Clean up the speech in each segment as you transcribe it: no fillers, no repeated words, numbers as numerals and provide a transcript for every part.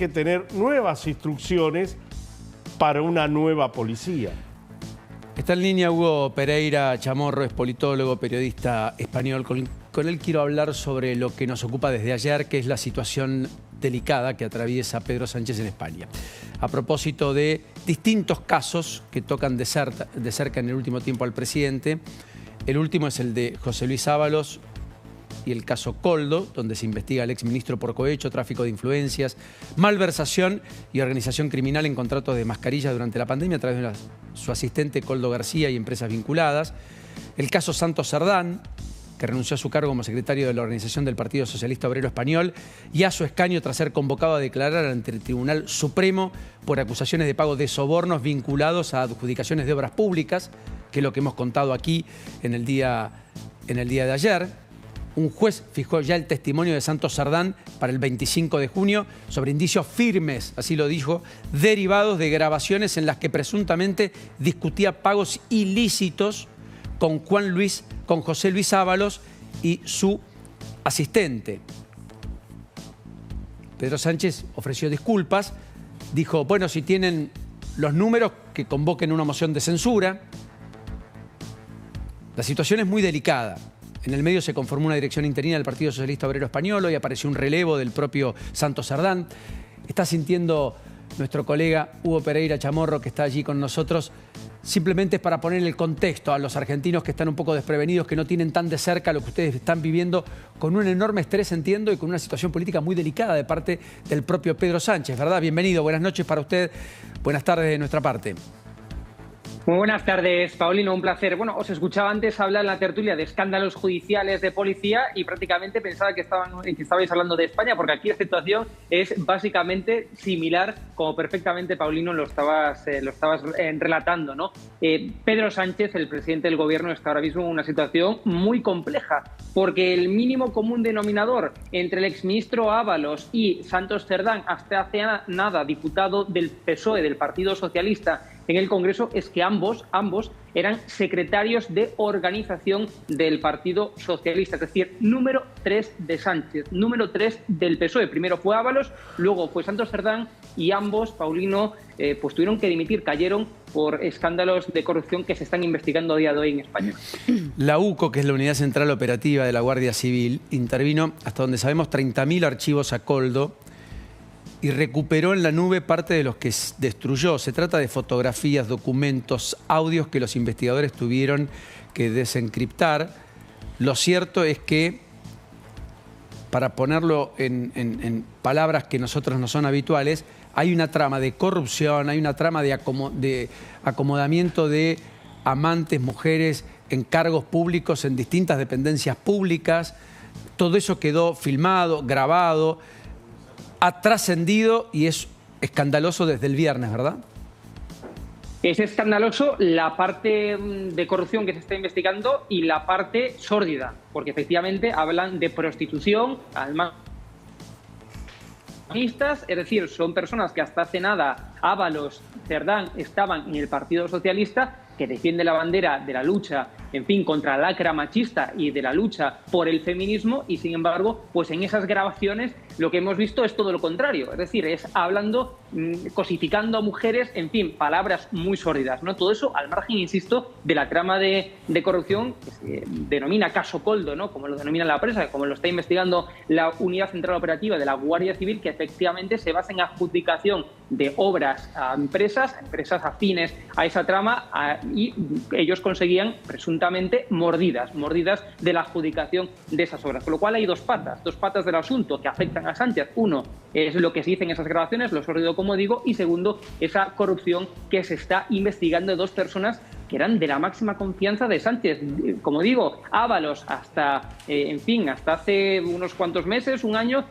que tener nuevas instrucciones para una nueva policía. Está en línea Hugo Pereira Chamorro, es politólogo, periodista español. Con él quiero hablar sobre lo que nos ocupa desde ayer, que es la situación delicada que atraviesa Pedro Sánchez en España. A propósito de distintos casos que tocan de cerca en el último tiempo al presidente. El último es el de José Luis Ábalos y el caso Koldo, donde se investiga al exministro por cohecho, tráfico de influencias, malversación y organización criminal en contratos de mascarillas durante la pandemia a través de su asistente Koldo García y empresas vinculadas. El caso Santos Cerdán, que renunció a su cargo como secretario de la organización del Partido Socialista Obrero Español y a su escaño tras ser convocado a declarar ante el Tribunal Supremo por acusaciones de pago de sobornos vinculados a adjudicaciones de obras públicas, que es lo que hemos contado aquí en el día de ayer. Un juez fijó ya el testimonio de Santos Cerdán para el 25 de junio sobre indicios firmes, así lo dijo, derivados de grabaciones en las que presuntamente discutía pagos ilícitos con José Luis Ábalos y su asistente. Pedro Sánchez ofreció disculpas, dijo, bueno, si tienen los números, que convoquen una moción de censura. La situación es muy delicada. En el medio se conformó una dirección interina del Partido Socialista Obrero Español y apareció un relevo del propio Santos Cerdán. Está sintiendo nuestro colega Hugo Pereira Chamorro, que está allí con nosotros. Simplemente es para poner el contexto a los argentinos que están un poco desprevenidos, que no tienen tan de cerca lo que ustedes están viviendo, con un enorme estrés, entiendo, y con una situación política muy delicada de parte del propio Pedro Sánchez, ¿verdad? Bienvenido, buenas noches para usted, buenas tardes de nuestra parte. Muy buenas tardes, Paulino, un placer. Bueno, os escuchaba antes hablar en la tertulia de escándalos judiciales de policía y prácticamente pensaba que estabais hablando de España, porque aquí la situación es básicamente similar, como perfectamente, Paulino, lo estabas relatando, ¿no? Pedro Sánchez, el presidente del gobierno, está ahora mismo en una situación muy compleja, porque el mínimo común denominador entre el exministro Ábalos y Santos Cerdán, hasta hace nada diputado del PSOE, del Partido Socialista, en el Congreso, es que ambos eran secretarios de organización del Partido Socialista, es decir, número 3 de Sánchez, número 3 del PSOE. Primero fue Ábalos, luego fue Santos Cerdán y ambos, Paulino, pues tuvieron que dimitir, cayeron por escándalos de corrupción que se están investigando a día de hoy en España. La UCO, que es la Unidad Central Operativa de la Guardia Civil, intervino, hasta donde sabemos, 30.000 archivos a Koldo y recuperó en la nube parte de los que destruyó. Se trata de fotografías, documentos, audios que los investigadores tuvieron que desencriptar. Lo cierto es que, para ponerlo en palabras que nosotros no son habituales, hay una trama de corrupción, hay una trama de acomodamiento de amantes, mujeres en cargos públicos, en distintas dependencias públicas. Todo eso quedó filmado, grabado, ha trascendido y es escandaloso desde el viernes, ¿verdad? Es escandaloso la parte de corrupción que se está investigando y la parte sórdida, porque efectivamente hablan de prostitución, además, es decir, son personas que hasta hace nada, Ábalos, Cerdán, estaban en el Partido Socialista, que defiende la bandera de la lucha, en fin, contra la lacra machista y de la lucha por el feminismo, y sin embargo, pues en esas grabaciones lo que hemos visto es todo lo contrario, es decir, es hablando, cosificando a mujeres, en fin, palabras muy sórdidas, ¿no? Todo eso al margen, insisto, de la trama de corrupción que se denomina caso Koldo, ¿no? Como lo denomina la prensa, como lo está investigando la Unidad Central Operativa de la Guardia Civil, que efectivamente se basa en adjudicación de obras a empresas afines a esa trama, y ellos conseguían presuntamente mordidas de la adjudicación de esas obras. Con lo cual hay dos patas del asunto que afectan a Sánchez. Uno es lo que se dice en esas grabaciones, lo sórdido, como digo, y segundo, esa corrupción que se está investigando de dos personas que eran de la máxima confianza de Sánchez. Como digo, Ábalos hasta hace unos cuantos meses, un año,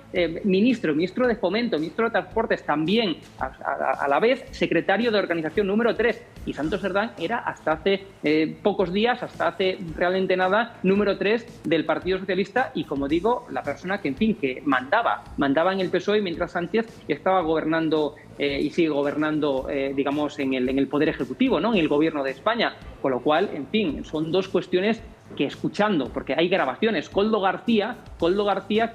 ministro de Fomento, ministro de Transportes, también a la vez secretario de organización número 3. Y Santos Cerdán era hasta hace pocos días, hasta hace realmente nada, número 3 del Partido Socialista y, como digo, la persona que mandaba en el PSOE mientras Sánchez estaba gobernando y sigue gobernando, digamos, en el Poder Ejecutivo, ¿no? En el Gobierno de España. Con lo cual, en fin, son dos cuestiones que, escuchando, porque hay grabaciones, Koldo García,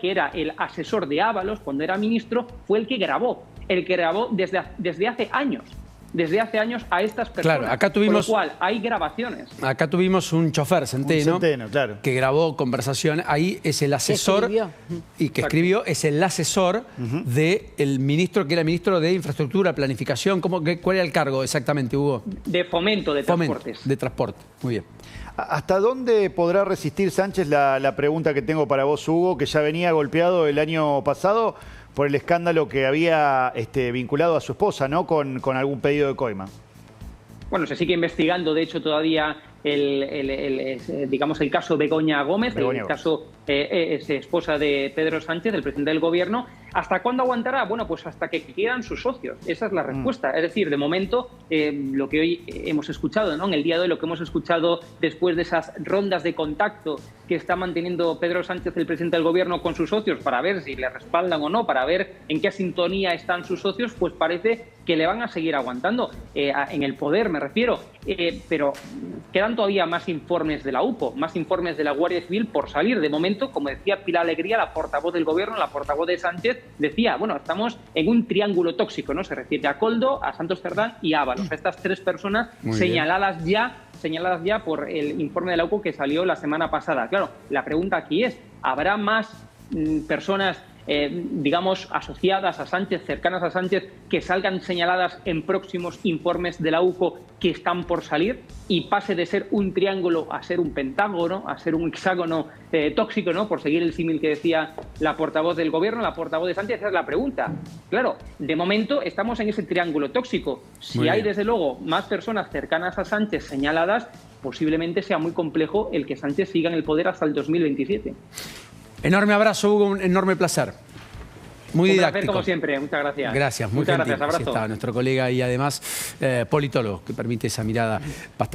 que era el asesor de Ábalos cuando era ministro, fue el que grabó el que grabó desde hace años. Desde hace años a estas personas. Claro, acá tuvimos, con lo cual, hay grabaciones. Acá tuvimos un chofer, Centeno, claro, que grabó conversaciones. Ahí es el asesor, escribió, es el asesor del ministro, que era ministro de Infraestructura, Planificación. ¿Cuál era el cargo exactamente, Hugo? De fomento de transportes. De transporte, muy bien. ¿Hasta dónde podrá resistir Sánchez? La pregunta que tengo para vos, Hugo, que ya venía golpeado el año pasado por el escándalo que había vinculado a su esposa, ¿no? Con algún pedido de coima. Bueno, se sigue investigando, de hecho, todavía digamos, el caso Begoña Gómez, el caso es esposa de Pedro Sánchez, el presidente del Gobierno. ¿Hasta cuándo aguantará? Bueno, pues hasta que quieran sus socios. Esa es la respuesta. Es decir, de momento, lo que hoy hemos escuchado, ¿no? En el día de hoy, lo que hemos escuchado después de esas rondas de contacto que está manteniendo Pedro Sánchez, el presidente del Gobierno, con sus socios para ver si le respaldan o no, para ver en qué sintonía están sus socios, pues parece que le van a seguir aguantando, en el poder me refiero. Pero quedan todavía más informes de la UPO, más informes de la Guardia Civil por salir. De momento, como decía Pilar Alegría, la portavoz del Gobierno, la portavoz de Sánchez, decía, bueno, estamos en un triángulo tóxico, ¿no? Se refiere a Koldo, a Santos Cerdán y a Ábalos, a estas tres personas señaladas ya por el informe de la UPO que salió la semana pasada. Claro, la pregunta aquí es, ¿habrá más personas digamos, asociadas a Sánchez, cercanas a Sánchez, que salgan señaladas en próximos informes de la UPO que están por salir y pase de ser un triángulo a ser un pentágono, a ser un hexágono tóxico, ¿no? Por seguir el símil que decía la portavoz del Gobierno, la portavoz de Sánchez? Esa es la pregunta. Claro, de momento estamos en ese triángulo tóxico. Si hay, desde luego, más personas cercanas a Sánchez señaladas, posiblemente sea muy complejo el que Sánchez siga en el poder hasta el 2027. Enorme abrazo, Hugo, un enorme placer. Muy didáctico. Un placer, como siempre, muchas gracias. Gracias, muy muchas gentil. gracias, abrazo. Así está nuestro colega y además politólogo, que permite esa mirada bastante